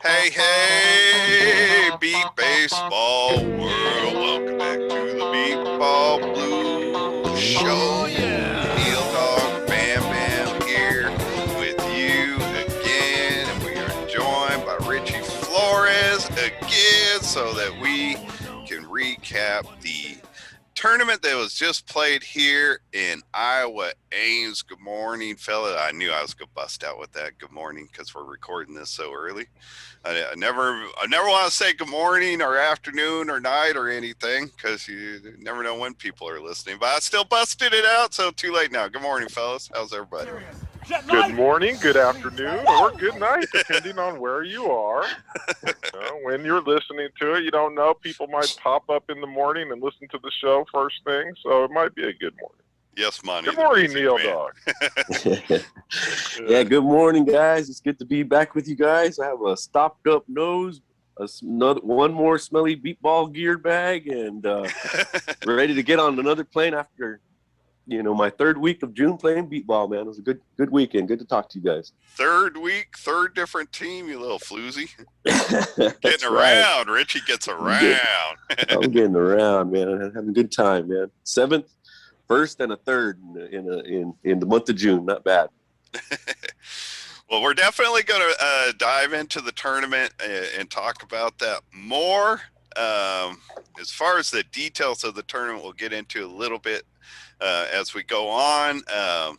Hey, hey, Beep Baseball World. Welcome back to the Beep Ball Blue Show. Oh, yeah. Neil Dog Bam Bam here with you again. And we are joined by Richie Flores again so that we can recap the tournament that was just played here in Iowa, Ames. Good morning, fella. I knew I was gonna bust out with that. Good morning, because we're recording this so early. I never want to say good morning or afternoon or night or anything, because you never know when people are listening. But I still busted it out, so too late now. Good morning, fellas. How's everybody? Good morning, good afternoon, or good night, depending on where you are. When you're listening to it, you don't know. People might pop up in the morning and listen to the show first thing, so it might be a good morning. Yes, Monty. Good morning, Neil Dog. Yeah, good morning, guys. It's good to be back with you guys. I have a stopped up nose, one more smelly beat ball gear bag, and ready to get on another plane after my third week of June playing beat ball, man. It was a good weekend. Good to talk to you guys. Third week, third different team, you little floozy. Getting around. Richie gets around. I'm getting around, man. I'm having a good time, man. Seventh, first, and a third in the month of June. Not bad. Well, we're definitely going to dive into the tournament and talk about that more. As far as the details of the tournament, we'll get into a little bit as we go on. I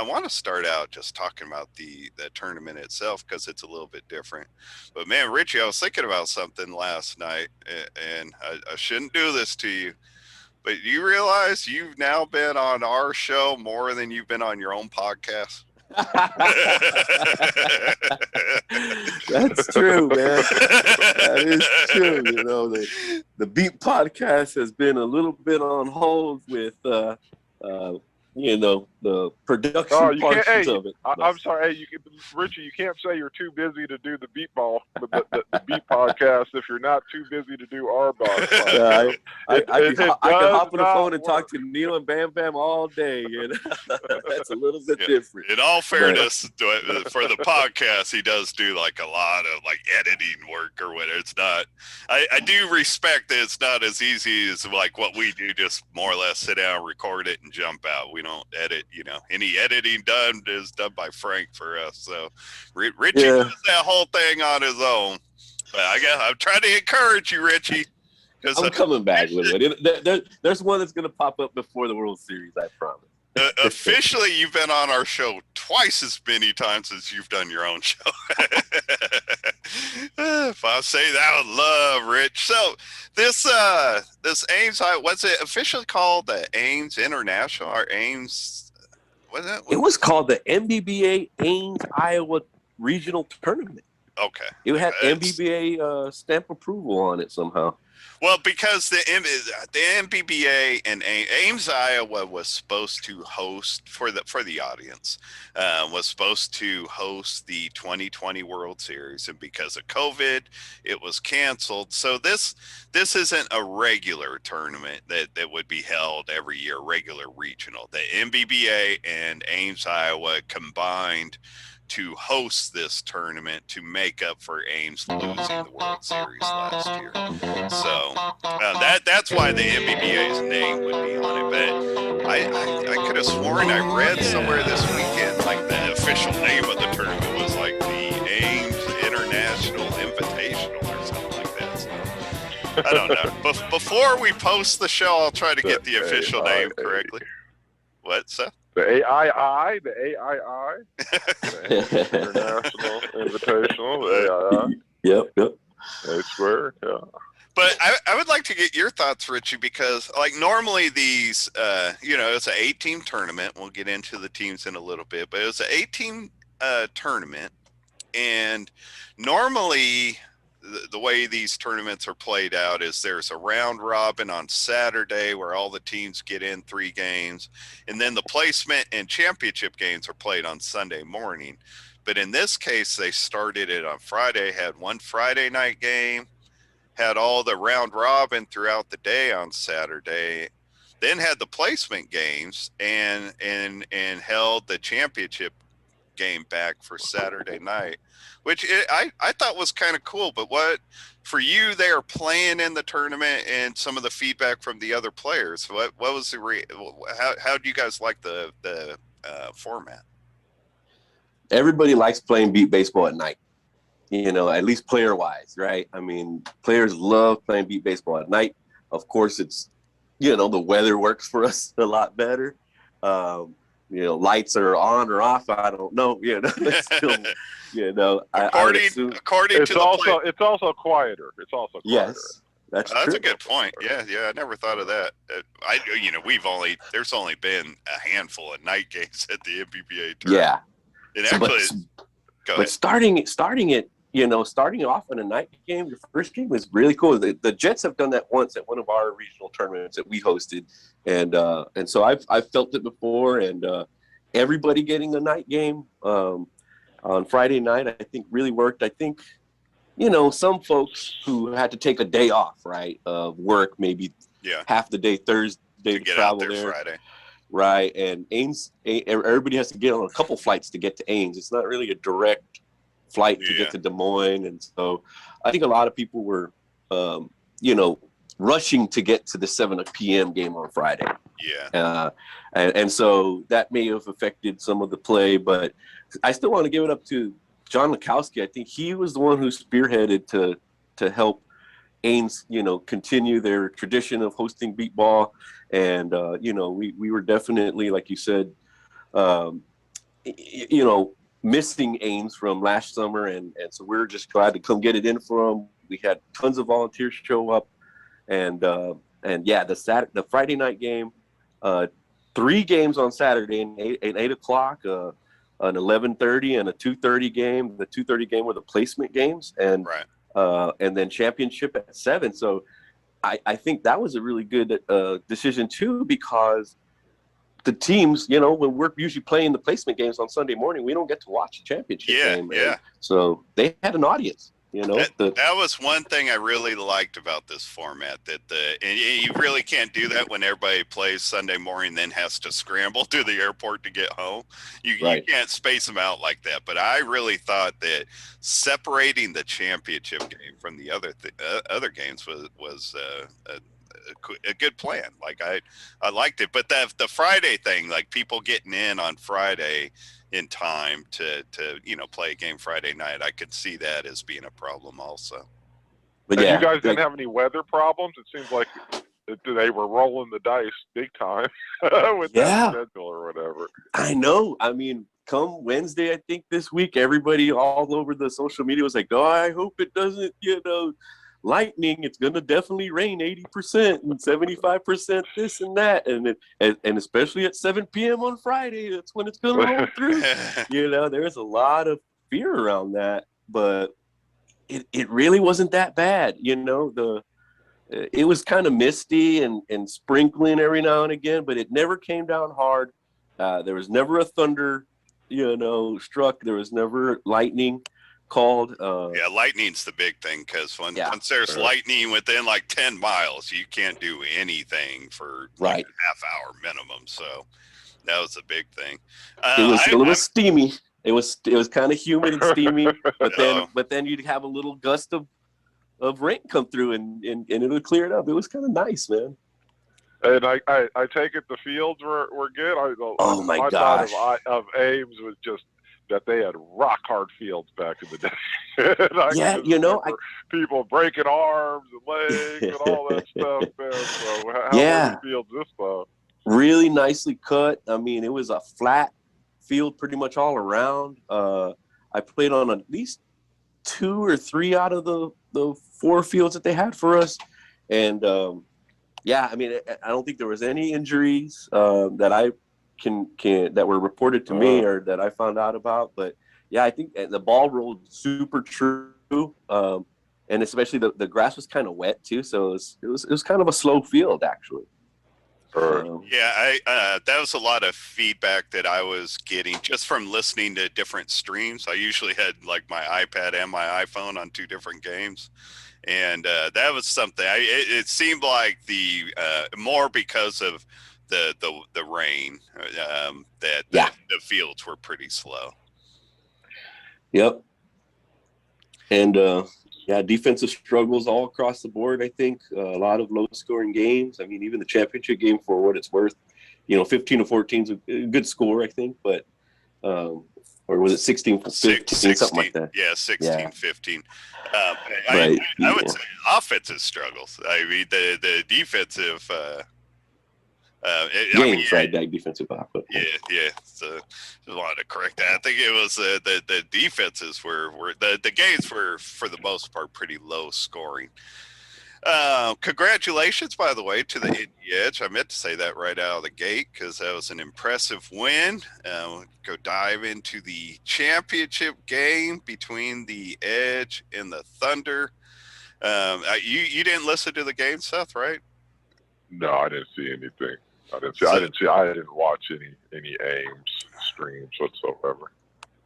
want to start out just talking about the tournament itself, because it's a little bit different. But man, Richie, I was thinking about something last night, and I shouldn't do this to you, but you realize you've now been on our show more than you've been on your own podcast? That's true, man. That is true. The Beep podcast has been a little bit on hold with the production portions of it. I'm sorry. Hey, Richie, you can't say you're too busy to do the beat ball, the beat podcast, if you're not too busy to do our podcast. I can hop on the phone and talk to Neil and Bam Bam all day. That's a little bit different. In all fairness, for the podcast, he does do like a lot of like editing work or whatever. It's not. I do respect that it's not as easy as like what we do. Just more or less sit down, record it, and jump out. We don't edit. Any editing done is done by Frank for us. So Richie does that whole thing on his own. But I guess I'm trying to encourage you, Richie. I'm coming back with it. There's one that's going to pop up before the World Series, I promise. Officially, you've been on our show twice as many times as you've done your own show. If I say that with love, Rich. So this Ames, what's it officially called? The Ames International or Ames? What's it? It was called the NBBA Ames Iowa Regional Tournament. Okay. It had NBBA stamp approval on it somehow. Well, because the NBBA and Ames, Iowa was supposed to host for the audience, was supposed to host the 2020 World Series, and because of COVID, it was canceled. So this isn't a regular tournament that would be held every year, regular regional. The NBBA and Ames, Iowa combined to host this tournament to make up for Ames losing the World Series last year. So that's why the NBBA's name would be on it. But I could have sworn I read somewhere this weekend like the official name of the tournament was like the Ames International Invitational or something like that. So, I don't know. Before we post the show, I'll try to get the official name correctly. What, Seth? The AII, the International Invitational, the AII. Yep. I swear, yeah. But I would like to get your thoughts, Richie, because like normally these, it's an 8-team tournament. We'll get into the teams in a little bit, but it was an 8-team tournament, and normally the way these tournaments are played out is there's a round robin on Saturday where all the teams get in 3 games, and then the placement and championship games are played on Sunday morning. But in this case, they started it on Friday, had one Friday night game, had all the round robin throughout the day on Saturday, then had the placement games and held the championship game back for Saturday night, which I thought was kind of cool. But what for you? They are playing in the tournament, and some of the feedback from the other players. What was how do you guys like the format? Everybody likes playing beat baseball at night. At least player wise, right? I mean, players love playing beat baseball at night. Of course, it's, the weather works for us a lot better. Lights are on or off. I don't know. It's still, according to the it's also quieter. It's also quieter. Yes, that's true. That's a good point. Yeah, I never thought of that. There's only been a handful of night games at the NBBA tournament. Yeah, and actually, but starting off in a night game, the first game was really cool. The Jets have done that once at one of our regional tournaments that we hosted, and so I've felt it before. And everybody getting a night game on Friday night, I think really worked. I think some folks who had to take a day off, right, of work, maybe half the day Thursday to get travel out there there. Friday. Right, and Ames, everybody has to get on a couple flights to get to Ames. It's not really a direct flight to get to Des Moines, and so I think a lot of people were, rushing to get to the 7 p.m. game on Friday. Yeah, and so that may have affected some of the play, but I still want to give it up to John Lukowski. I think he was the one who spearheaded to help Ames, continue their tradition of hosting beat ball. And, we were definitely, like you said, missing Ames from last summer. And so we were just glad to come get it in for them. We had tons of volunteers show up. And the Friday night game, 3 games on Saturday at 8 o'clock, an 11:30 and a 2:30 game. The 2:30 game were the placement games. And then championship at 7. So I think that was a really good decision too, because the teams, when we're usually playing the placement games on Sunday morning, we don't get to watch a championship game. Yeah. So they had an audience. That was one thing I really liked about this format, and you really can't do that when everybody plays Sunday morning, then has to scramble to the airport to get home. You can't space them out like that. But I really thought that separating the championship game from the other games was a good plan. Like I liked it. But the Friday thing, like people getting in on Friday in time to play a game Friday night, I could see that as being a problem also. But you guys didn't have any weather problems? It seems like they were rolling the dice big time with that schedule or whatever. I know. I mean, come Wednesday, I think this week, everybody all over the social media was like, "Oh, I hope it doesn't, lightning. It's gonna definitely rain 80% and 75% this and that, and especially at 7 p.m. on Friday, that's when it's gonna roll through." There's a lot of fear around that, but it really wasn't that bad. It was kind of misty and sprinkling every now and again, but it never came down hard. There was never a thunder, struck. There was never lightning called. Lightning's the big thing, because once there's lightning within like 10 miles, you can't do anything for like a half hour minimum. So that was a big thing. It was a little steamy. It was kind of humid and steamy, but then you'd have a little gust of rain come through and it would clear it up. It was kind of nice, man. And I take it the fields were good. My gosh. thought of Ames was just that they had rock hard fields back in the day. People breaking arms and legs and all that stuff, man. So how were the fields this time? Really nicely cut. I mean, it was a flat field pretty much all around. I played on at least 2 or 3 out of the 4 fields that they had for us, and I mean, I don't think there was any injuries that I that were reported to me or that I found out about. But I think the ball rolled super true, and especially the grass was kind of wet too, so it was kind of a slow field actually. That was a lot of feedback that I was getting just from listening to different streams. I usually had like my iPad and my iPhone on 2 different games, and that was something. It seemed like the more because of the rain that the fields were pretty slow. Yep. And defensive struggles all across the board. I think a lot of low-scoring games. I mean, even the championship game, for what it's worth, 15-14 is a good score, I think. But or was it 16-15, 16, something like that? Yeah, 16-15. Right. I would say offensive struggles. I mean, the defensive games, right? Defensive output. Yeah. So just wanted to correct that. I think it was the defenses were the games were for the most part pretty low scoring. Congratulations, by the way, to the Indy Edge. I meant to say that right out of the gate because that was an impressive win. Go dive into the championship game between the Edge and the Thunder. You didn't listen to the game, Seth, right? No, I didn't see anything. I didn't watch any Ames streams whatsoever.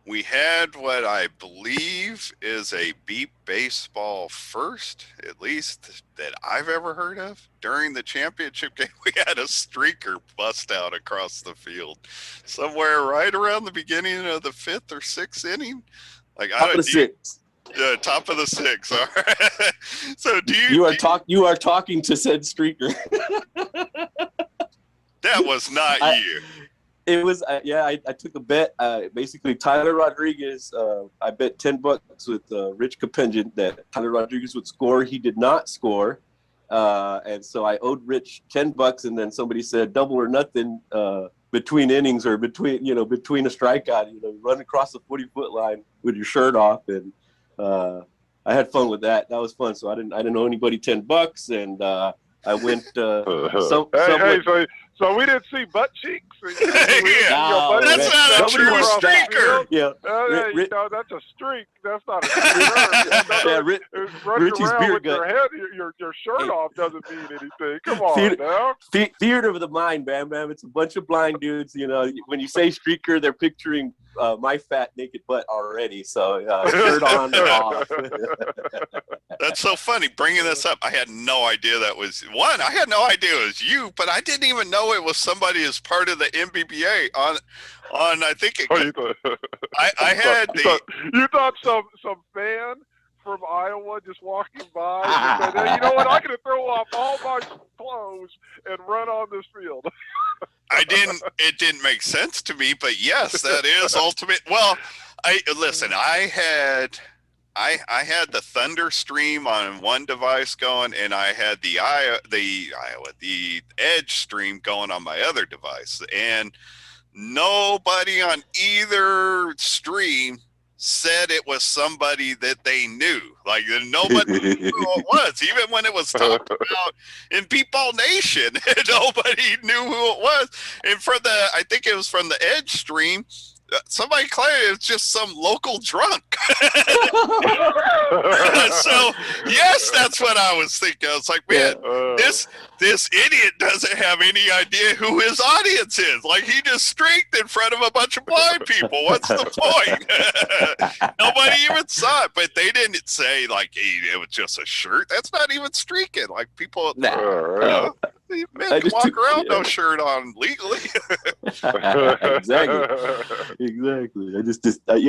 We had what I believe is a Beep Baseball first, at least that I've ever heard of. During the championship game, we had a streaker bust out across the field somewhere right around the beginning of the 5th or 6th inning. Like top of the 6th. Yeah, top of the 6th. All right. So you are talking to said streaker. That was not you. It was, I took a bet. Basically, Tyler Rodriguez, I bet $10 with Rich Capendian that Tyler Rodriguez would score. He did not score. And so I owed Rich $10, and then somebody said double or nothing between innings or between a strikeout, run across the 40-foot line with your shirt off. And I had fun with that. That was fun. So I didn't owe anybody $10, and I went So we didn't see butt cheeks. That's not a true streaker. Yeah, that's a streak. That's not a streaker. Running around with your head, your shirt off doesn't mean anything. Come on now. Theater of the mind, Bam Bam. It's a bunch of blind dudes. When you say streaker, they're picturing my fat naked butt already. So shirt on and off. That's so funny bringing this up. I had no idea that was one. I had no idea it was you, but I didn't even know it was somebody as part of the NBBA on. I think it. I had you thought some fan from Iowa just walking by and said, "Hey, you know what? I'm going to throw off all my clothes and run on this field." It didn't make sense to me, but yes, that is ultimate. Well, I had the Thunder stream on one device going, and I had the Edge stream going on my other device, and nobody on either stream said it was somebody that they knew. Like nobody knew who it was, even when it was talked about in Beepball Nation. Nobody knew who it was. And I think it was from the Edge stream. Somebody claimed it was just some local drunk. So yes, that's what I was thinking. I was like, man, this idiot doesn't have any idea who his audience is. Like, he just streaked in front of a bunch of blind people. What's the point? Nobody even saw it, but they didn't say like, hey, it was just a shirt. That's not even streaking. Like, people, men can walk around no shirt on legally. Exactly.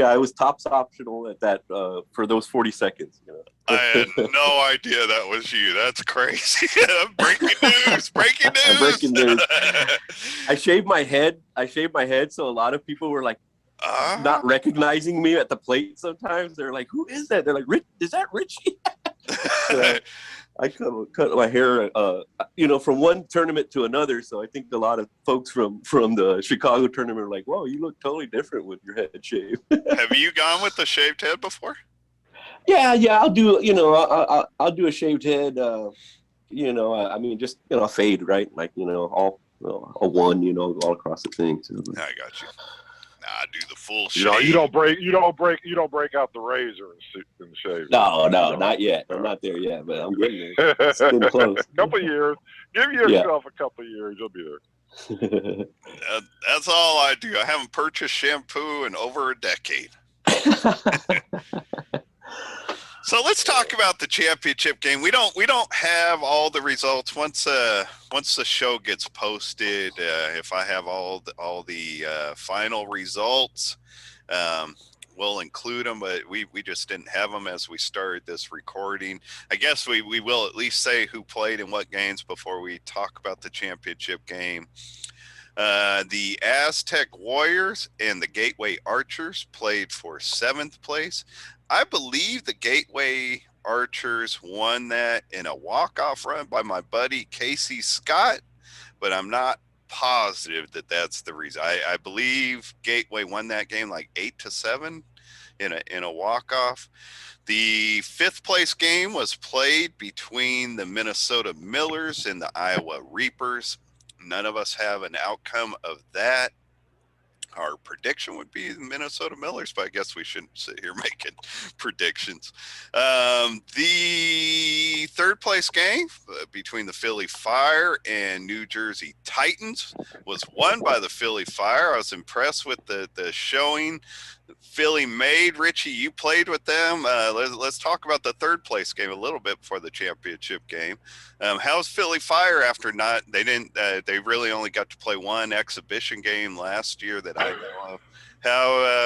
I was tops optional at that for those 40 seconds. I had no idea that was you. That's crazy. Breaking news. Breaking news. I shaved my head. So a lot of people were like not recognizing me at the plate sometimes. They're like, who is that? They're like, is that Richie? So I cut my hair, from one tournament to another. So I think a lot of folks from the Chicago tournament are like, whoa, you look totally different with your head shaved. Have you gone with the shaved head before? Yeah, I'll do, I'll do a shaved head, I mean, just, a fade, right? Like, all a one, all across the thing. So. I got you. I do the full shave. You don't break out the razor and shave. No, not yet. I'm not there yet, but I'm getting there. It's getting close. Couple years. Give yourself a couple of years. You'll be there. That's all I do. I haven't purchased shampoo in over a decade. So let's talk about the championship game. We don't have all the results once the show gets posted. If I have all the final results, we'll include them, but we just didn't have them as we started this recording. I guess we will at least say who played in what games before we talk about the championship game. The Aztec Warriors and the Gateway Archers played for 7th place. I believe the Gateway Archers won that in a walk-off run by my buddy Casey Scott, but I'm not positive that that's the reason. I believe Gateway won that game like 8-7 in a walk-off. The 5th place game was played between the Minnesota Millers and the Iowa Reapers. None of us have an outcome of that. Our prediction would be the Minnesota Millers, but I guess we shouldn't sit here making predictions. The 3rd place game between the Philly Fire and New Jersey Titans was won by the Philly Fire. I was impressed with the showing Philly made. Richie, you played with them. Let's talk about the 3rd place game a little bit before the championship game. How's Philly Fire after they really only got to play one exhibition game last year that I know of.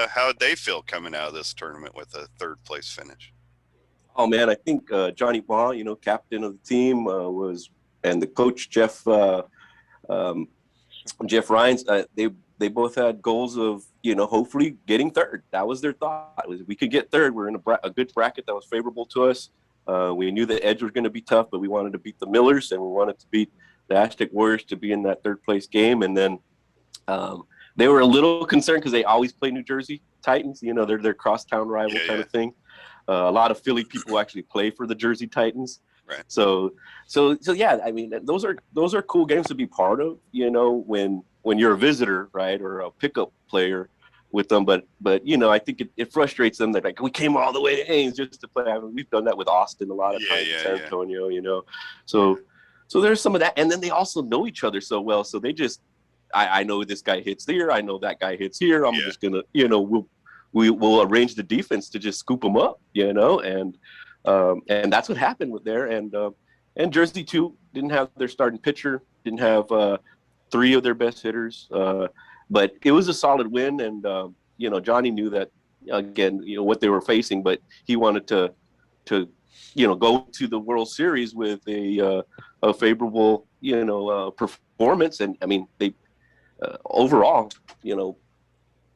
How did they feel coming out of this tournament with a 3rd place finish? Oh man, I think Johnny Baugh, captain of the team, and the coach Jeff Rhines, they both had goals of hopefully getting 3rd. That was their thought. We could get 3rd. We're in a good bracket that was favorable to us. We knew the edge was going to be tough, but we wanted to beat the Millers and we wanted to beat the Aztec Warriors to be in that 3rd place game. And then they were a little concerned because they always play New Jersey Titans. They're their crosstown rival kind of thing. A lot of Philly people actually play for the Jersey Titans. Right. So yeah, I mean, those are cool games to be part of, when you're a visitor, right, or a pickup player with them. But I think it frustrates them that like we came all the way to Ames just to play. I mean, we've done that with Austin a lot of times, San Antonio, So there's some of that, and then they also know each other so well. So they just, I know this guy hits here, I know that guy hits here. I'm just gonna, we'll arrange the defense to just scoop them up, and that's what happened with there. And Jersey too didn't have their starting pitcher, didn't have 3 of their best hitters, but it was a solid win. And Johnny knew that again, what they were facing, but he wanted to go to the World Series with a favorable performance. And I mean, they overall,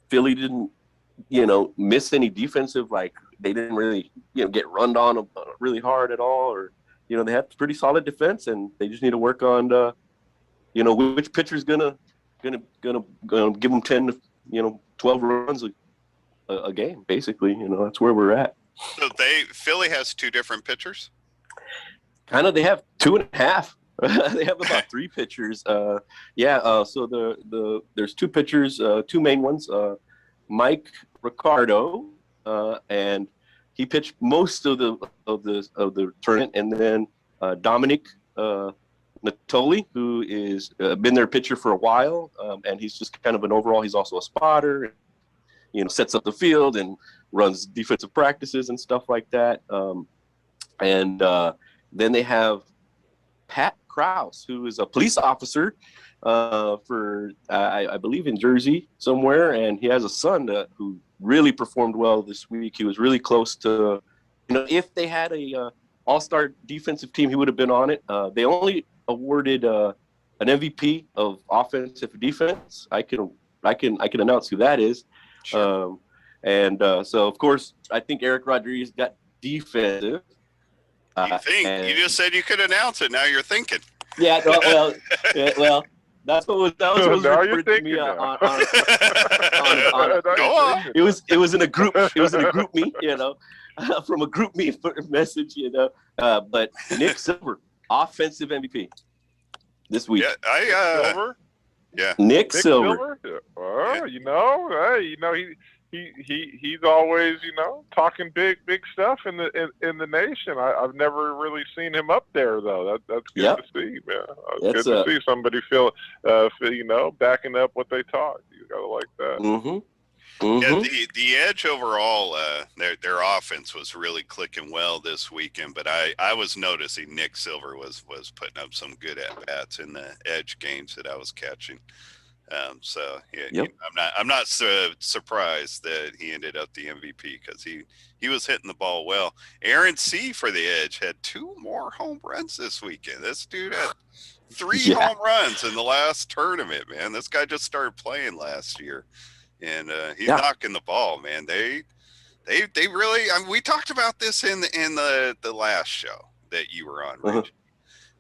Philly didn't miss any defensive, like they didn't really get run on really hard at all, or they had pretty solid defense, and they just need to work on which pitcher's gonna give them 10 to 12 runs a game, basically. That's where we're at. So Philly has 2 different pitchers. Kind of, they have 2.5. They have about 3 pitchers. So there's 2 pitchers, 2 main ones. Mike Ricardo, and he pitched most of the tournament, and then Dominic Natoli, who is been their pitcher for a while, and he's just kind of an overall. He's also a spotter, sets up the field and runs defensive practices and stuff like that. And then they have Pat Krause, who is a police officer for I believe in Jersey somewhere, and he has a son who really performed well this week. He was really close to, if they had a all-star defensive team, he would have been on it. They only awarded an MVP of offensive defense. I can announce who that is. Sure. So of course I think Eric Rodriguez got defensive. You think? You just said you could announce it. Now you're thinking. Yeah. Well. That was now you're referred to me thinking. Go on. It was in a group. It was in a group meet. From a group meet message. But Nick Silver, offensive MVP this week. Yeah, Silver. Yeah, Nick Silver. Oh, he's always talking big stuff in the nation. I've never really seen him up there though. That's good to see, man. It's good to see somebody feel backing up what they talk. You gotta like that. Mm-hmm. Mm-hmm. Yeah, the Edge overall, their offense was really clicking well this weekend. But I was noticing Nick Silver was putting up some good at bats in the Edge games that I was catching. So yeah, Yep. I'm not so surprised that he ended up the MVP because he was hitting the ball well. Aaron C for the Edge had 2 more home runs this weekend. This dude had 3 Yeah. home runs in the last tournament, man. This guy just started playing last year, and he's Yeah. knocking the ball, man. They really. I mean, we talked about this in the last show that you were on, Uh-huh. Rich.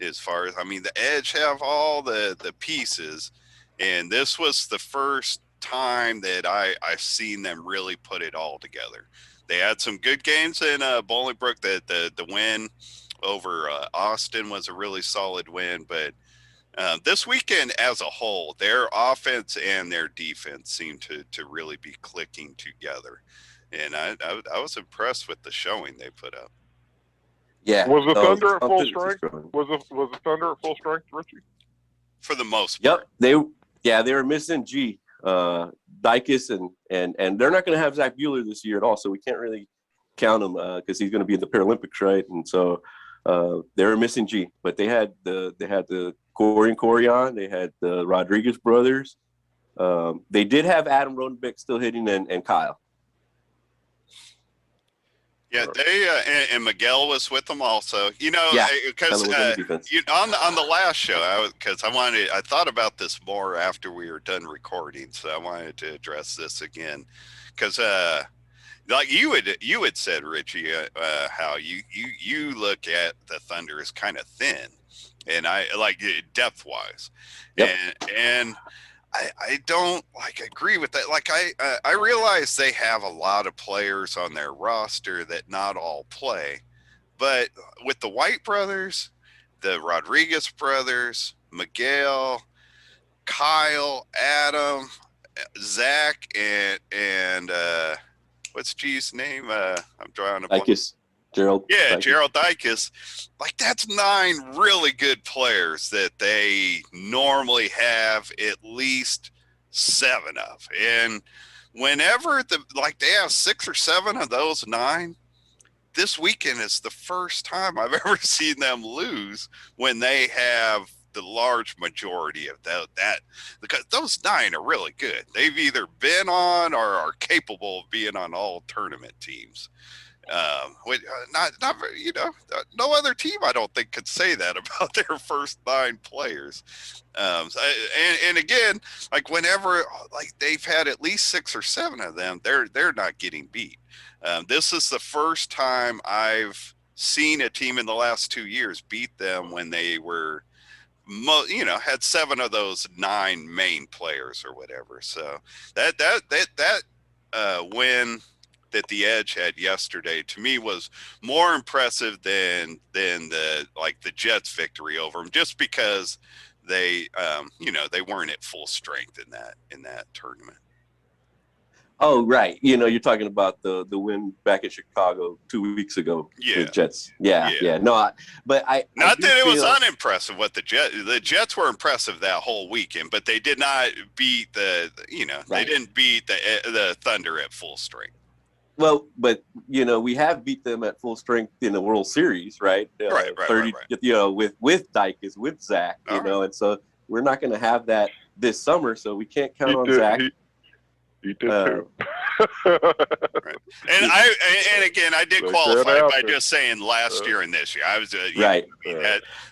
As far as, I mean, the Edge have all the pieces, and this was the first time that I've seen them really put it all together. They had some good games in Bolingbrook. The win over Austin was a really solid win, but this weekend as a whole, their offense and their defense seem to really be clicking together, and I was impressed with the showing they put up. Yeah. Was the Thunder at full confidence is strength? growing. Was the Thunder at full strength, Richie? For the most Yep. part. They were missing G, Dykes, and they're not going to have Zach Bueller this year at all, so we can't really count him because he's going to be in the Paralympics, right? And so they were missing G, but they had the Corey and Corian, they had the Rodriguez brothers. They did have Adam Rodenbeck still hitting and Kyle. Yeah, they and Miguel was with them also. You know, Yeah, because Tyler was on the defense. on the last show, I thought about this more after we were done recording, so I wanted to address this again, because like you had said, Richie, how you look at the Thunder as kind of thin, and I like depth wise, Yep. and I don't agree with that. Like I realize they have a lot of players on their roster that not all play, but with the White brothers, the Rodriguez brothers, Miguel, Kyle, Adam, Zach, and what's G's name? I'm drawing a blank. Dykes, Gerald. Yeah, Dykes. Gerald Dykes. Like, that's 9 really good players that they normally have at least 7 of. And whenever they have 6 or 7 of those 9, this weekend is the first time I've ever seen them lose when they have the large majority of that, because those 9 are really good. They've either been on or are capable of being on all tournament teams. Not no other team I don't think could say that about their first 9 players. And again, like whenever they've had at least 6 or 7 of them, they're not getting beat. This is the first time I've seen a team in the last 2 years beat them when they were had 7 of those 9 main players or whatever. So that win that the Edge had yesterday to me was more impressive than the Jets victory over them, just because they they weren't at full strength in that tournament. Oh, right. You're talking about the win back in Chicago 2 weeks ago. Yeah. The Jets. Yeah. No, Not that it was unimpressive what the Jets were impressive that whole weekend, but they did not beat they didn't beat the Thunder at full strength. Well, but we have beat them at full strength in the World Series, right? Right. 30, with Dykes, with Zach, and so we're not going to have that this summer, so we can't count on Zach. He did too. Right. And again, I did qualify by just saying last year and this year. I was right.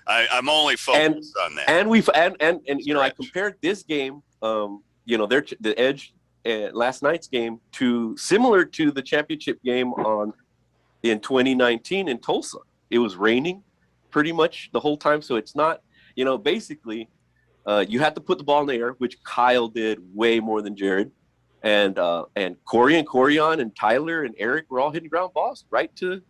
I'm only focused on that. And I compared this game, the Edge last night's game similar to the championship game in 2019 in Tulsa. It was raining pretty much the whole time, so it's not basically you had to put the ball in the air, which Kyle did way more than Jared. And Corey and Corian and Tyler and Eric were all hitting ground balls right to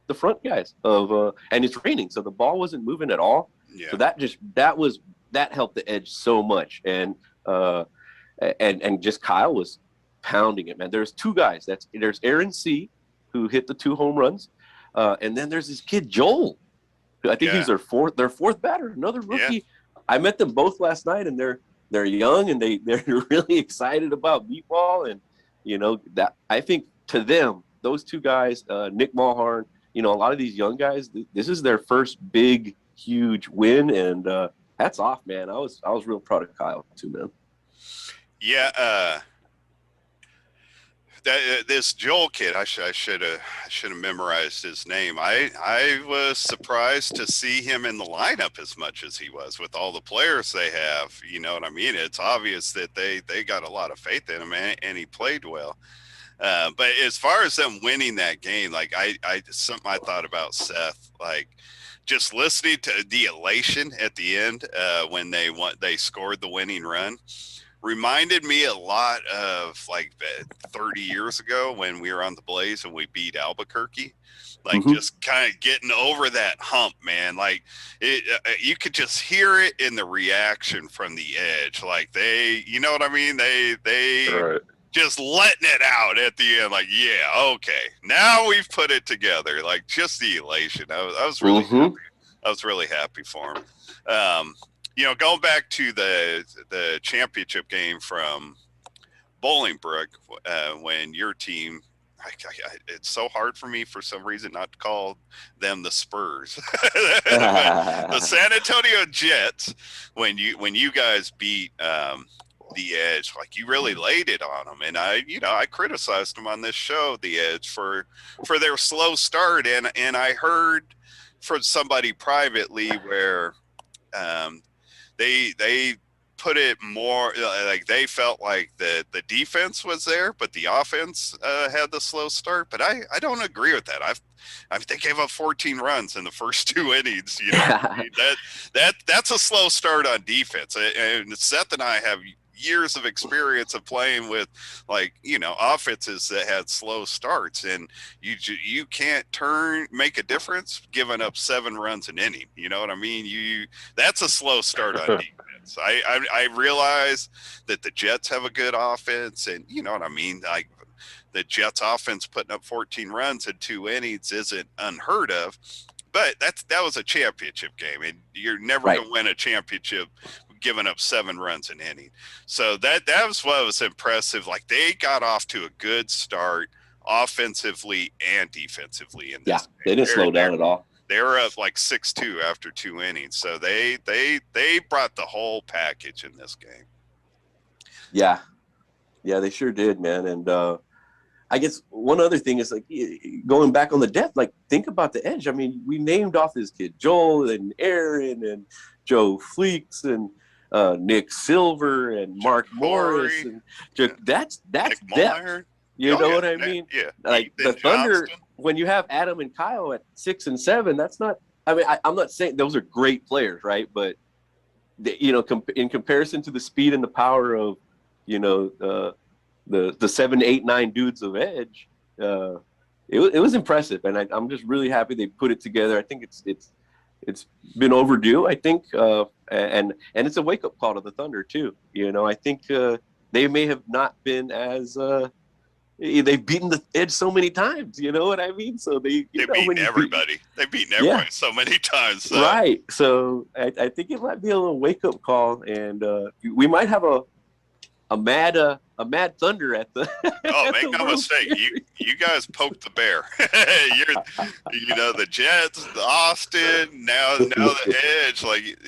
the front guys and it's raining, so the ball wasn't moving at all. Yeah. So that helped the Edge so much. And just Kyle was pounding it, man. There's 2 guys. There's Aaron C, who hit the 2 home runs, and then there's this kid Joel. I think he's their fourth batter, another rookie. Yeah. I met them both last night, and they're young and they're really excited about beep ball, and that I think to them, those 2 guys, Nick Mulhern, a lot of these young guys, this is their first big, huge win, and hats off, man. I was real proud of Kyle too, man. Yeah, this Joel kid, I should have memorized his name. I was surprised to see him in the lineup as much as he was with all the players they have. You know what I mean? It's obvious that they got a lot of faith in him, and he played well. But as far as them winning that game, like something I thought about, Seth, like just listening to the elation at the end when they scored the winning run reminded me a lot of like 30 years ago when we were on the Blaze and we beat Albuquerque. Like Mm-hmm. just kind of getting over that hump, man. Like you could just hear it in the reaction from the Edge. Like you know what I mean? They Right. just letting it out at the end. Like, yeah, okay, now we've put it together. Like just the elation. I was really Mm-hmm. happy. I was really happy for him. Um, going back to the championship game from Bolingbrook, when your team, it's so hard for me for some reason not to call them the Spurs, but the San Antonio Jets, when you guys beat the Edge, like you really laid it on them, and I criticized them on this show, the Edge, for their slow start, and I heard from somebody privately where um, they put it more like they felt like the defense was there, but the offense had the slow start. But I don't agree with that. They gave up 14 runs in the first 2 innings. You know, that's a slow start on defense. And Seth and I have years of experience of playing with offenses that had slow starts, and you can't make a difference giving up 7 runs an inning. You know what I mean? That's a slow start on defense. I realize that the Jets have a good offense, and you know what I mean. Like the Jets offense putting up 14 runs in 2 innings isn't unheard of, but that was a championship game, and you're never Right. going to win a championship giving up 7 runs an inning. So that was what was impressive. Like they got off to a good start offensively and defensively in Yeah, this they game. didn't slow down at all. They were up like 6-2 after 2 innings. So they brought the whole package in this game. Yeah, they sure did, man. And I guess one other thing is like going back on the depth. Like think about the Edge. I mean, we named off this kid Joel and Aaron and Joe Fleeks and Nick Silver and Mark Morris and that's Nick depth. Mulhern. You know what I mean? Yeah. Like Ethan the Thunder, Johnston. when you have Adam and Kyle at 6 and 7, that's not. I mean, I'm not saying those are great players, right? But in comparison to the speed and the power of, the 7, 8, 9 dudes of Edge, it was impressive, and I'm just really happy they put it together. I think it's been overdue. I think, and it's a wake up call to the Thunder too. I think they may have not been as they've beaten the Edge so many times. You know what I mean? So they've beaten everybody. They've beaten everybody so many times. So. Right. So I think it might be a little wake up call, and we might have a mad Thunder at the. Make no mistake. You guys poked the bear. The Jets, the Austin, now the Edge. Like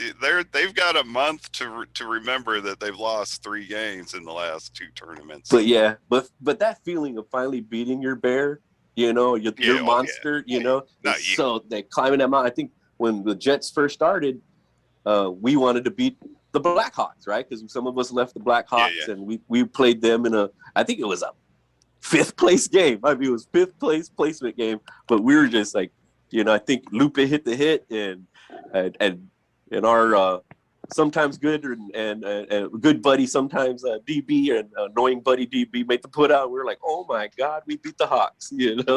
they've got a month to remember that they've lost 3 games in the last 2 tournaments. But yeah, but that feeling of finally beating your bear, your monster, so they climbing that mountain. I think when the Jets first started, we wanted to beat the Blackhawks, right? Because some of us left the Blackhawks, and we played them in I think it was a 5th place game. I mean, it was 5th place placement game, but we were just like, I think Lupe hit the hit, and our sometimes good and good buddy, sometimes DB and annoying buddy DB made the put out. We were like, oh my God, we beat the Hawks,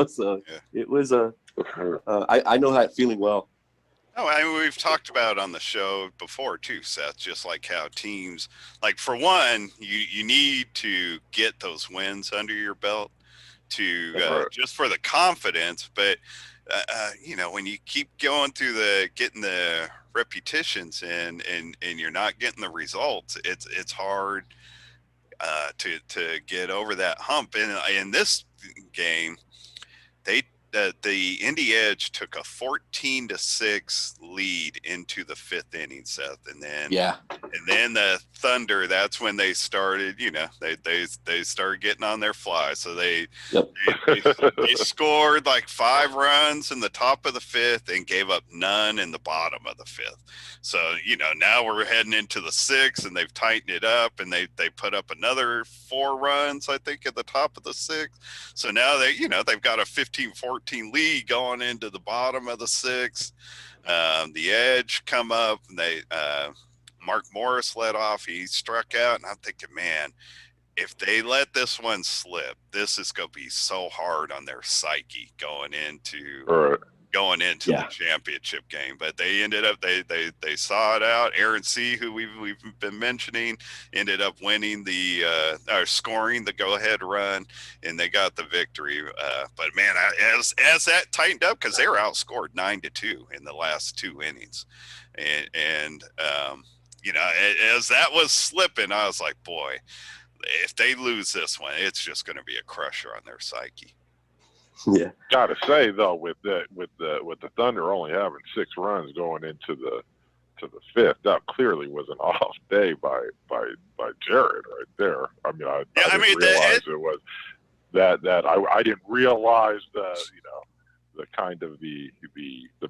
So it was I know that feeling well. Oh, I mean, we've talked about on the show before too, Seth, just like how teams, like for one, you need to get those wins under your belt to just for the confidence. But, when you keep going through getting the repetitions and you're not getting the results, it's hard to get over that hump. And in this game, they the Indy Edge took a 14-6 lead into the 5th inning, Seth, and then the Thunder. That's when they started. They started getting on their fly. So they scored like 5 runs in the top of the 5th and gave up none in the bottom of the 5th. So now we're heading into the 6th, and they've tightened it up, and they put up another 4 runs, I think, at the top of the 6th. So now they've got a 15-14 lead going into the bottom of the 6th. The Edge come up, and Mark Morris led off. He struck out, and I'm thinking, man, if they let this one slip, this is going to be so hard on their psyche going into the championship game. But they ended up, they saw it out. Aaron C., who we've been mentioning, ended up winning or scoring the go-ahead run, and they got the victory. But man, as that tightened up, because they were outscored 9-2 in the last 2 innings, and as that was slipping, I was like, boy, if they lose this one, it's just going to be a crusher on their psyche. Yeah. Gotta say though, with the Thunder only having 6 runs going into the 5th, that clearly was an off day by Jared right there. I mean, I didn't realize it was that. I didn't realize the kind of the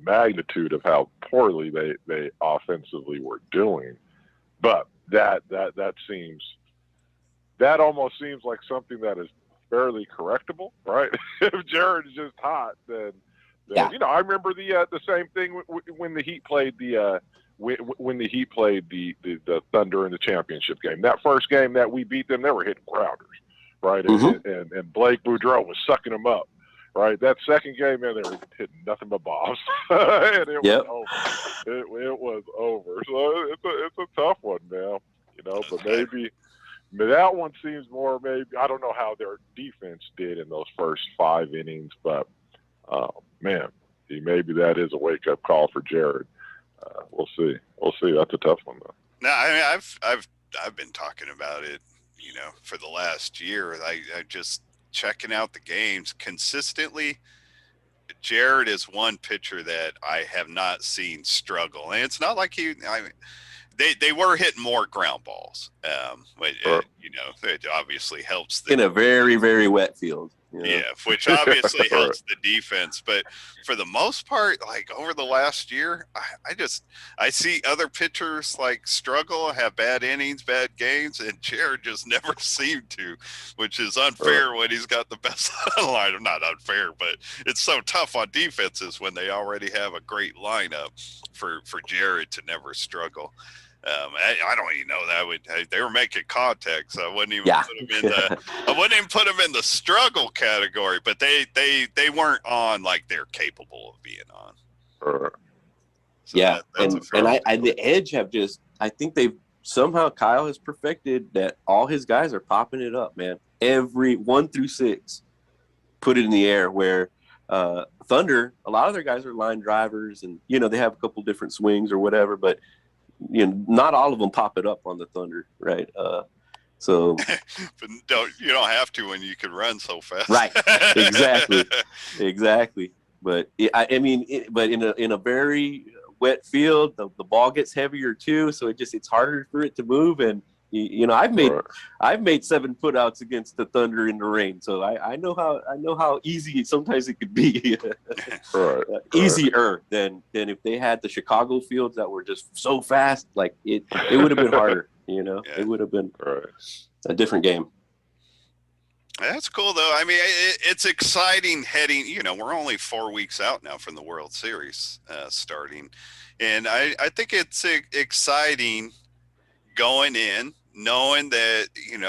magnitude of how poorly they offensively were doing. But that almost seems like something that is fairly correctable, right? If Jared is just hot, then I remember the same thing when the Heat played when the Heat played the Thunder in the championship game. That first game that we beat them, they were hitting grounders, right? And Blake Boudreau was sucking them up, right? That second game, man, they were hitting nothing but bombs, and it was over. It was over. So it's a tough one now, but maybe. That one seems more I don't know how their defense did in those first 5 innings, but man, maybe that is a wake-up call for Jared. We'll see. That's a tough one, though. No, I mean, I've been talking about it, for the last year. I just checking out the games consistently. Jared is one pitcher that I have not seen struggle, and it's not like they were hitting more ground balls, but it obviously helps in a very, very wet field. Yeah, which obviously helps the defense. But for the most part, like over the last year, I see other pitchers like struggle, have bad innings, bad games, and Jared just never seemed to, which is unfair when he's got the best lineup. Not unfair, but it's so tough on defenses when they already have a great lineup for Jared to never struggle. I don't even know that they were making contact, so I wouldn't even put them in the struggle category. But they weren't on like they're capable of being on. So and the Edge have I think they've somehow Kyle has perfected that all his guys are popping it up, man. Every 1 through 6, put it in the air. Where Thunder, a lot of their guys are line drivers, and they have a couple different swings or whatever, but. Not all of them pop it up on the Thunder, right? So, but you don't have to when you can run so fast, right? Exactly. But but in a very wet field, the ball gets heavier too, so it's harder for it to move. And I've made 7 putouts against the Thunder in the rain, so I know how easy sometimes it could be. Easier than if they had the Chicago fields that were just so fast. Like it would have been harder. It would have been a different game. That's cool, though. I mean, it's exciting heading. We're only 4 weeks out now from the World Series starting, and I think it's exciting going in, knowing that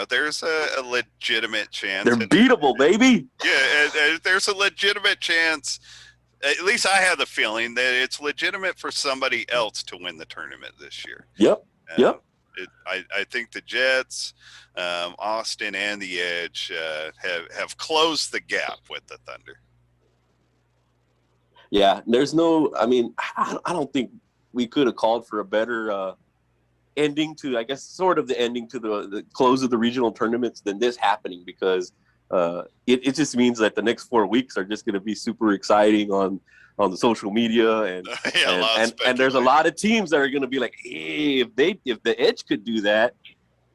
there's a legitimate chance. They're beatable, baby. Yeah, there's a legitimate chance. At least I have the feeling that it's legitimate for somebody else to win the tournament this year. Yep. I think the Jets, Austin, and the Edge have closed the gap with the Thunder. Yeah, there's no. I mean, I don't think we could have called for a better ending to, I guess, sort of the ending to the close of the regional tournaments than this happening, because it just means that the next 4 weeks are just going to be super exciting on the social media, and and there's a lot of teams that are going to be like, hey, if the Edge could do that,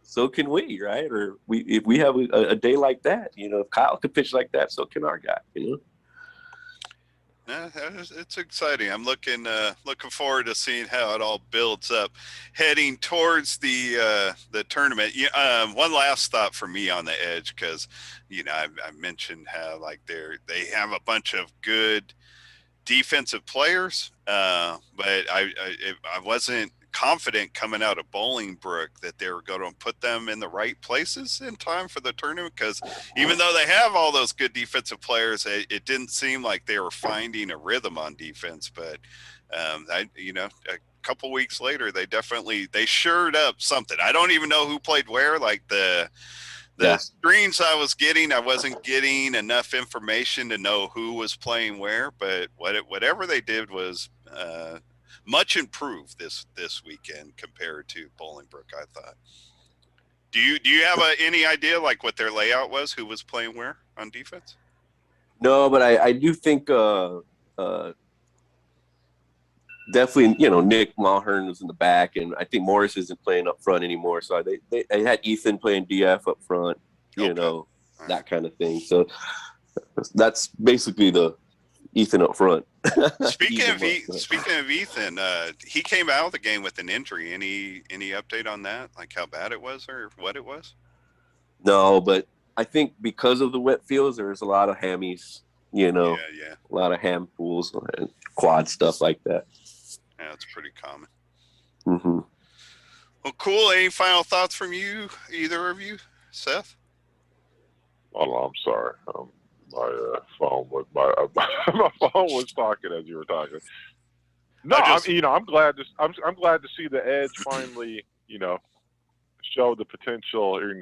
so can we, right? Or if we have a day like that, if Kyle could pitch like that, so can our guy, Yeah, it's exciting. I'm looking forward to seeing how it all builds up, heading towards the tournament. One last thought for me on the Edge, because I mentioned how like they have a bunch of good defensive players, but I wasn't confident coming out of Bolingbrook that they were going to put them in the right places in time for the tournament, because even though they have all those good defensive players, it didn't seem like they were finding a rhythm on defense. But a couple weeks later, they shored up something. I don't even know who played where. Like the screens I was getting, I wasn't getting enough information to know who was playing where, but whatever they did was much improved this weekend compared to Bolingbrook, I thought. Do you have any idea like what their layout was, who was playing where on defense? No, but I do think definitely, Nick Mulhern was in the back, and I think Morris isn't playing up front anymore. So they had Ethan playing DF up front, that kind of thing. So that's basically the Ethan up front. Speaking of Ethan, he came out of the game with an injury. Any update on that? Like how bad it was or what it was? No, but I think because of the wet fields, there's a lot of hammies. A lot of ham pools and quad stuff like that. Yeah, it's pretty common. Mm-hmm. Well, cool. Any final thoughts from you, either of you, Seth? Oh, no, I'm sorry. My phone was my phone was talking as you were talking. No, I'm glad to see the Edge finally, show the potential, or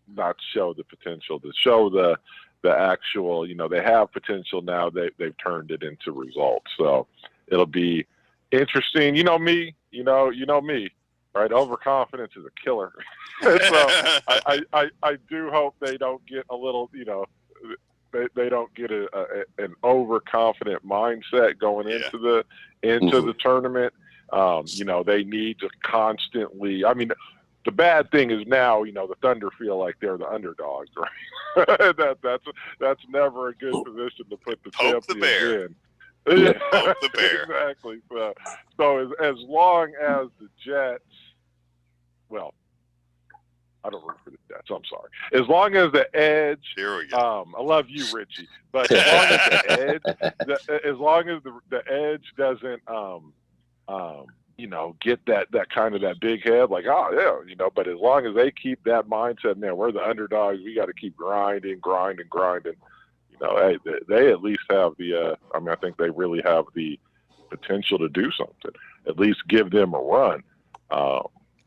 not show the potential, to show the actual, they have potential now. They've turned it into results. So it'll be interesting. Me, right? Overconfidence is a killer. So I do hope they don't get a little, they don't get an overconfident mindset going into the tournament. They need to constantly. I mean, the bad thing is now, the Thunder feel like they're the underdogs, right? That's never a good position to put the champions in. Yeah, poke the bear. Exactly. So as long as the Jets, well, I don't root for the Jets. I'm sorry. As long as the Edge, here we go. I love you, Richie. But as long as the Edge, doesn't, get that kind of that big head, like, oh yeah, But as long as they keep that mindset, man, we're the underdogs. We got to keep grinding. Hey, they at least have the. I think they really have the potential to do something. At least give them a run.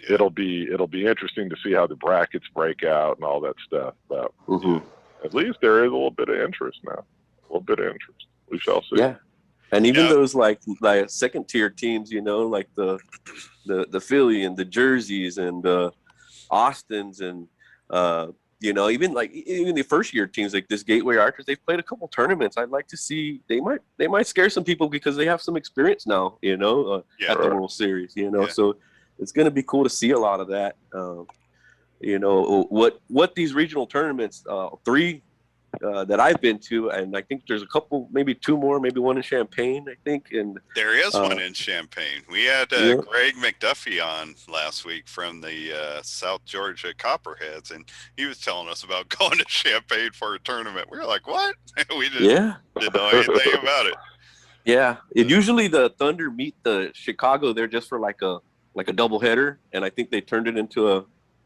It'll be interesting to see how the brackets break out and all that stuff. But at least there is a little bit of interest now. A little bit of interest. We shall see. Yeah, and even those like second tier teams, like the Philly and the Jerseys and Austins and even the first year teams like this Gateway Archers, they've played a couple tournaments. I'd like to see they might scare some people because they have some experience now, at the World Series, So it's going to be cool to see a lot of that. What these regional tournaments, 3 that I've been to, and I think there's a couple, maybe 2 more, maybe one in Champaign, I think. And there is one in Champaign. We had Greg McDuffie on last week from the South Georgia Copperheads, and he was telling us about going to Champaign for a tournament. We were like, what? We didn't know anything about it. Yeah, usually the Thunder meet the Chicago there just for like a doubleheader, and I think they turned it into a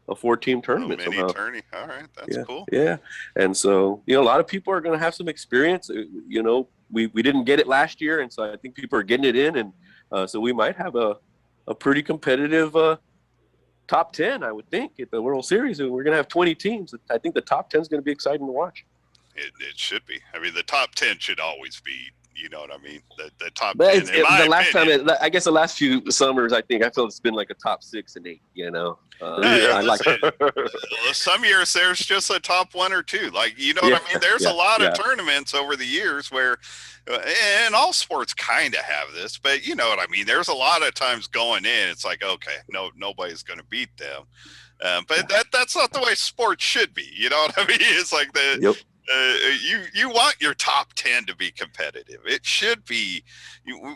4-team tournament. Mini tourney. All right, that's cool. Yeah, and so a lot of people are going to have some experience. We didn't get it last year, and so I think people are getting it in, and so we might have a pretty competitive top 10. I would think at the World Series, and we're going to have 20 teams. I think the top 10 is going to be exciting to watch. It should be. I mean, the top 10 should always be You know what I mean? The top But 10. the last time, I guess the last few summers, I feel it's been like a top 6 and 8. You know, I like some years there's just a top 1 or 2. Like, you know what I mean? There's a lot of tournaments over the years where, and all sports kind of have this, but you know what I mean? There's a lot of times going in, it's like, okay, nobody's going to beat them. But that's not the way sports should be. You know what I mean? It's like you want your top 10 to be competitive. It should be.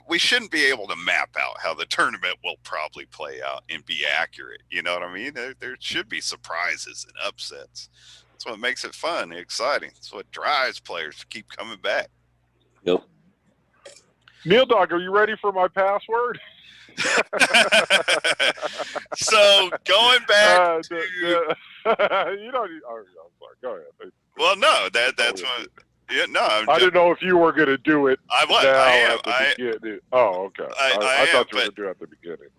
We shouldn't be able to map out how the tournament will probably play out and be accurate. You know what I mean? There should be surprises and upsets. That's what makes it fun and exciting. That's what drives players to keep coming back. Yep. Neil Dog, are you ready for my password? So going back to you don't. Oh, I'm sorry. Go ahead. Well, no, that's what. Yeah, no. I didn't know if you were going to do it. I was. Now I am. at the beginning. Oh, okay. I thought you were going to do it at the beginning.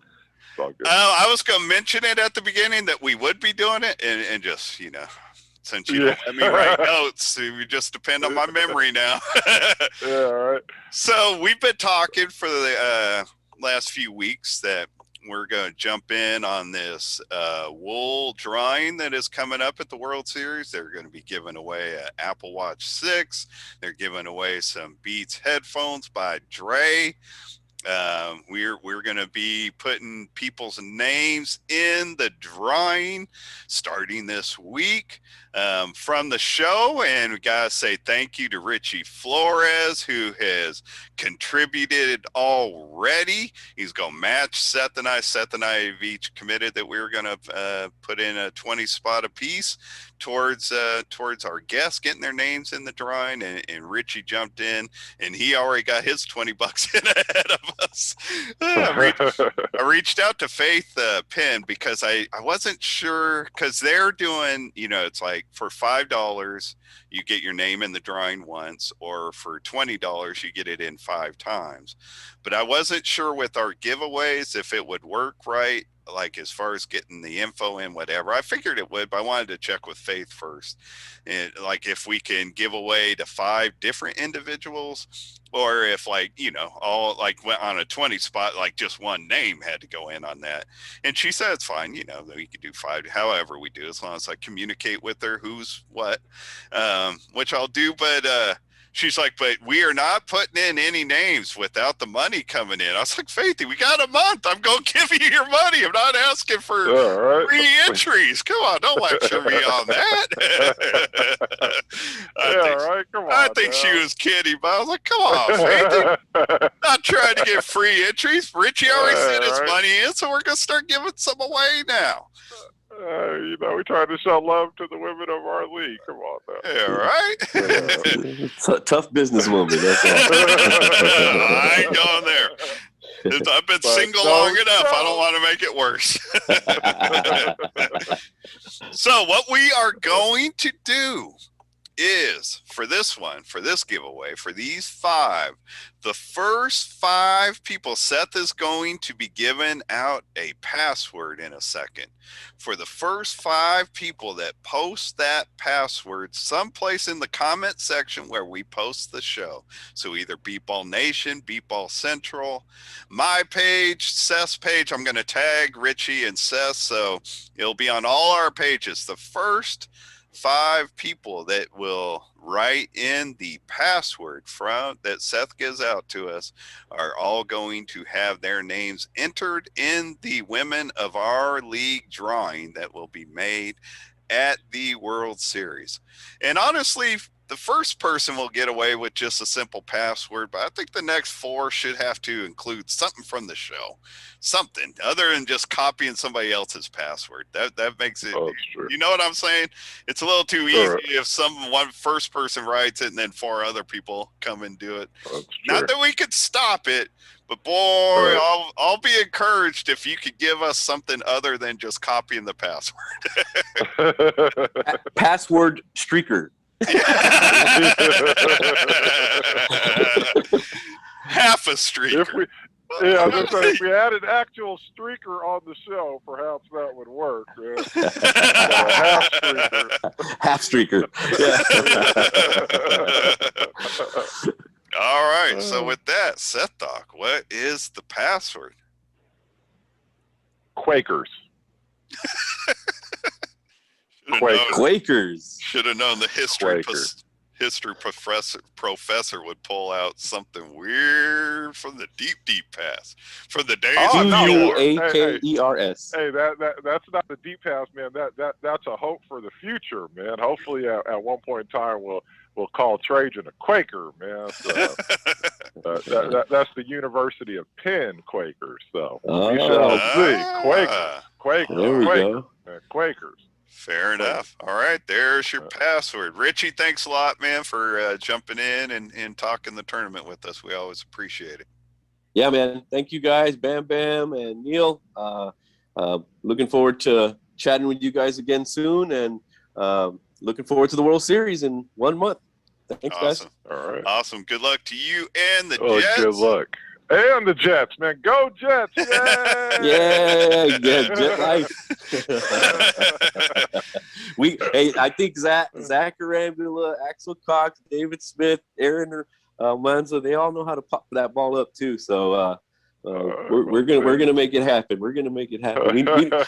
It's all good. I was going to mention it at the beginning that we would be doing it, and just since you don't let me write notes, we just depend on my memory now. Yeah, all right. So we've been talking for the last few weeks that we're going to jump in on this wool drawing that is coming up at the World Series. They're going to be giving away an Apple Watch 6. They're giving away some Beats headphones by Dre. We're going to be putting people's names in the drawing starting this week from the show, and we gotta say thank you to Richie Flores, who has contributed already. He's gonna match Seth and I. Seth and I have each committed that we were gonna put in a 20 spot apiece towards our guests getting their names in the drawing, and Richie jumped in, and he already got his $20 in ahead of us. I reached out to Faith Penn because I wasn't sure, because they're doing, it's like for $5 you get your name in the drawing once, or for $20 you get it in 5 times. But I wasn't sure with our giveaways if it would work right, like as far as getting the info in, whatever. I figured it would, but I wanted to check with Faith first, and like if we can give away to 5 different individuals, or if all like went on a 20 spot, like just one name had to go in on that. And she said it's fine, that we could do 5 however we do, as long as I communicate with her who's what, which I'll do. But she's like, but we are not putting in any names without the money coming in. I was like, Faithy, we got a month. I'm going to give you your money. I'm not asking for free entries. Come on, don't lecture me on that. I think she was kidding, but I was like, come on, Faithy. Not trying to get free entries. Richie already sent his money in, so we're going to start giving some away now. We try to show love to the women of our league. Come on, now. Yeah, right. It's a tough businesswoman. That's all. I ain't going there. I've been single long enough. I don't want to make it worse. So what we are going to do is, for this giveaway, for these 5, the first 5 people, Seth is going to be giving out a password in a second. For the first 5 people that post that password someplace in the comment section where we post the show, so either Beatball Nation, Beatball Central, my page, Seth's page, I'm going to tag Richie and Seth, so it'll be on all our pages. The first 5 people that will write in the password that Seth gives out to us are all going to have their names entered in the Women of Our League drawing that will be made at the World Series. And honestly, the first person will get away with just a simple password, but I think the next 4 should have to include something from the show, something other than just copying somebody else's password. That makes it, you know what I'm saying? It's a little too easy if one first person writes it and then 4 other people come and do it. Not that we could stop it, but boy, I'll be encouraged if you could give us something other than just copying the password. Password streaker. Half a streaker. If we had an actual streaker on the show, perhaps that would work. Half streaker. Half streaker. Yeah. All right. So with that, Seth Doc, what is the password? Quakers. Quakers. Should have known the history Quakers. professor would pull out something weird from the deep past, from the days Oh, of no. yore. Quakers. Hey, that's not the deep past, man. That's a hope for the future, man. Hopefully, at one point in time, we'll call Trajan a Quaker, man. So, that's the University of Penn Quakers. So we shall see. Quakers. There we go. Quakers. Fair enough. All right, there's your password. Richie, thanks a lot, man, for jumping in and talking the tournament with us. We always appreciate it. Yeah, man. Thank you guys, Bam Bam and Neil. Looking forward to chatting with you guys again soon, and looking forward to the World Series in 1 month. Thanks, guys. All right. Awesome. Good luck to you and the Jets. Good luck. And the Jets, man. Go Jets. Yay! Yeah, Jet life. I think Zach Arambula, Axel Cox, David Smith, Aaron Manza, they all know how to pop that ball up too. So we're gonna make it happen. We're gonna make it happen.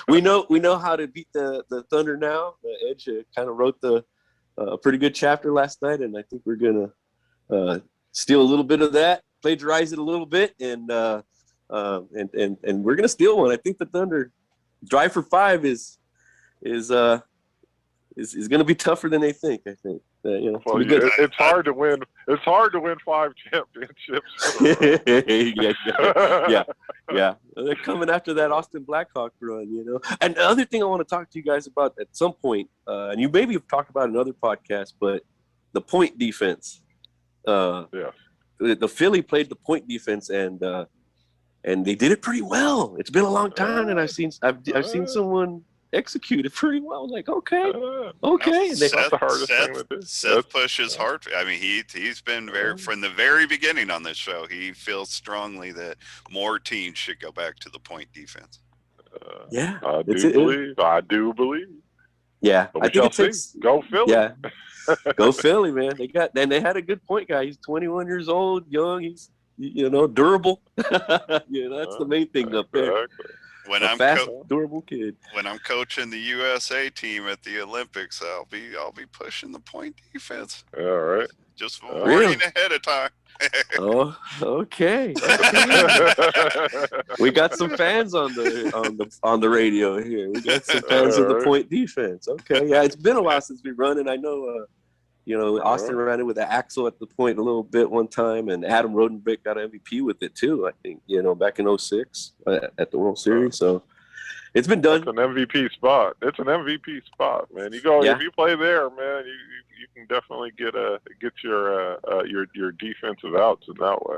We know how to beat the Thunder now. The Edge kind of wrote the pretty good chapter last night, and I think we're gonna steal a little bit of that, plagiarize it a little bit, and we're gonna steal one. I think the Thunder drive for 5 is gonna be tougher than they think. I think. It's hard to win. It's hard to win 5 championships. Yeah. They're coming after that Austin Blackhawk run, you know. And the other thing I want to talk to you guys about at some point, and you maybe have talked about in another podcast, but the point defense. The Philly played the point defense, and they did it pretty well. It's been a long time, and I've seen someone execute it pretty well. Like, okay. Seth, That's the hardest thing to do. Seth pushes hard. I mean, he's been from the very beginning on this show. He feels strongly that more teams should go back to the point defense. I do believe. Yeah, but I think it takes. Go Philly. Yeah, go Philly, man. They had a good point guy. He's 21 years old, young. He's durable. That's the main thing up there. When I'm fast, durable kid. When I'm coaching the USA team at the Olympics, I'll be pushing the point defense. All right. Just warning ahead of time. Oh, okay. We got some fans on the radio here. We got some fans of the point defense. Okay, yeah, it's been a while since we run, and I know, Austin ran it with the Axel at the point a little bit one time, and Adam Rodenbeck got an MVP with it too. I think back in 2006 at the World Series. So it's been done. It's an MVP spot. It's an MVP spot, man. You go if you play there, man. You can definitely get your defensive outs in that way.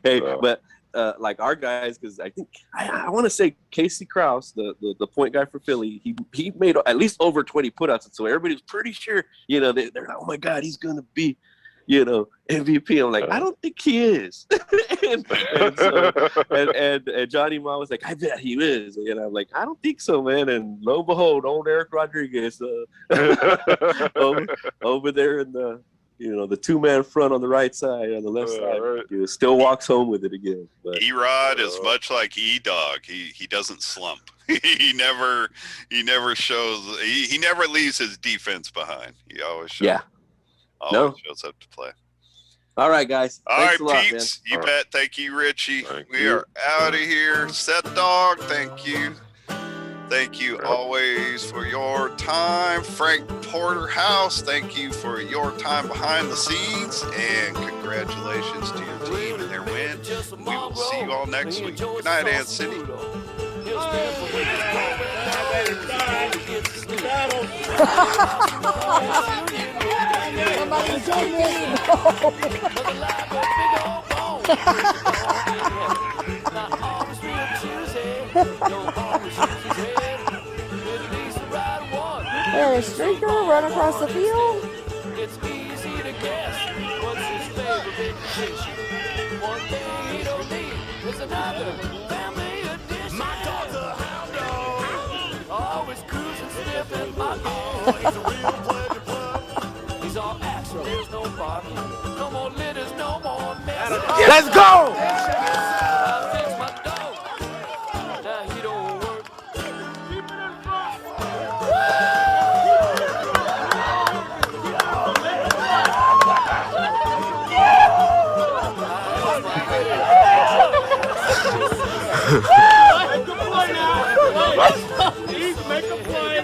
Hey, but like our guys, because I think I want to say Casey Krause, the point guy for Philly, he made at least over 20 putouts, and so everybody's pretty sure, they're like, oh my God, he's gonna be, MVP. I'm like, I don't think he is. and Johnny Ma was like, I bet he is. And I'm like, I don't think so, man. And lo and behold, old Eric Rodriguez over there in the the 2-man front on the right side, on the left side, right. Still walks home with it again. E-Rod is much like E-Dog. He doesn't slump. he never shows. He never leaves his defense behind. He always shows. Yeah. Shows up to play. All right, guys. Thanks a lot, peeps. You bet. Thank you, Richie. We are out of here. Seth Dog, thank you. Thank you always for your time. Frank Porterhouse, thank you for your time behind the scenes. And congratulations to your team and their win. We will see you all next week. Good night, Ant City. Hey, streaker, run across the field. It's easy to guess what's his favorite position. One thing he don't need is another family edition. My dog's a hound dog, always cruising, sniffing my dog. He's a real pleasure pup. He's all action, there's no barking. No more litters, no more Let's go! Make a play.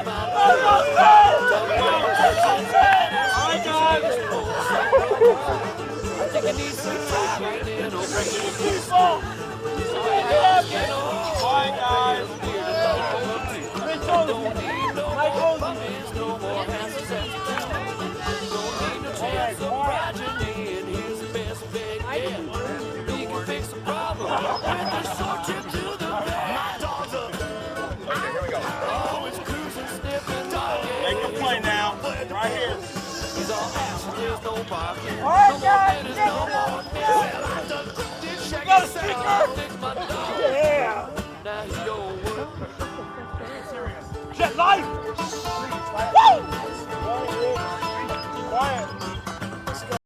Make a play now, right here. All right, guys, got a speaker.